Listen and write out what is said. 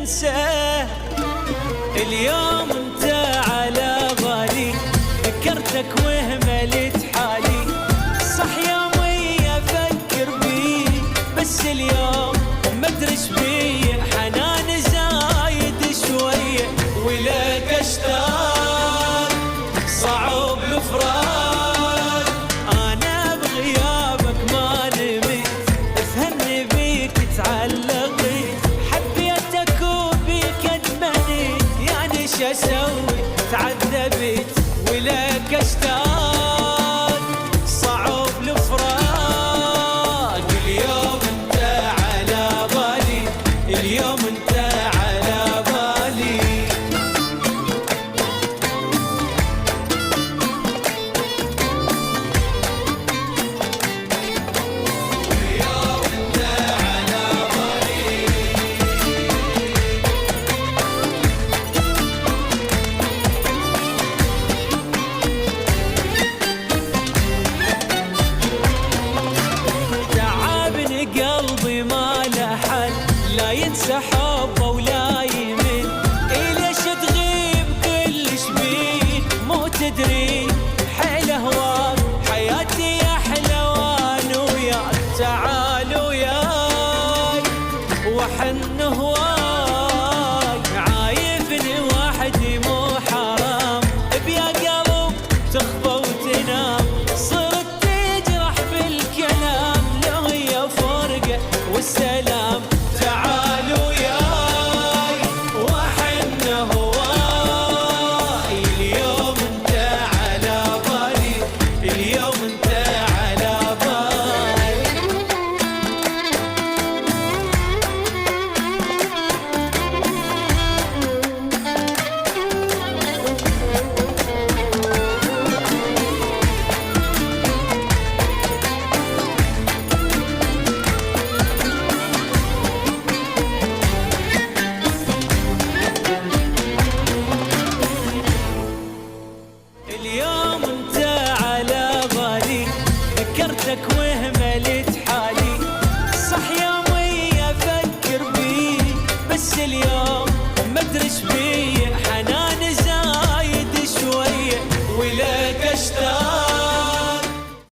انساه. اليوم انت على بالي، فكرتك وهملت حالي. صح يومي افكر بيك، بس اليوم مدري ايش بيه. حنان زايد شويه ولك اشتاق، صعب الفراق. انا بغيابك ما نمت، افهمني بيك تعلقت. حبيتك وبيك ادمنت، يعني شو اسوي تعذبت ولك اشتاق، صعب الفراق. اليوم انت على بالي، اليوم انت على بالي. اليوم انت على بالي. تعبني قلبي ما له حل، لا ينسى حبه ولا يمل. ليش تغيب كلش بيك مو تدري، حيل هواك حياتي احلى وانا وياك. تعال وياي وحن هواي، عايفني وحدي مو حرام. بيا قلب تخفى وتنام، صرت تجرح بالكلام. لو هي فرقة والسلام. تعال وياي وحن هواي، اليوم انت على بالي، اليوم انت على بالي. اليوم انت على بالي، فكرتك وهملت حالي. صح يومي افكر بيك، بس اليوم مدري ايش بيه.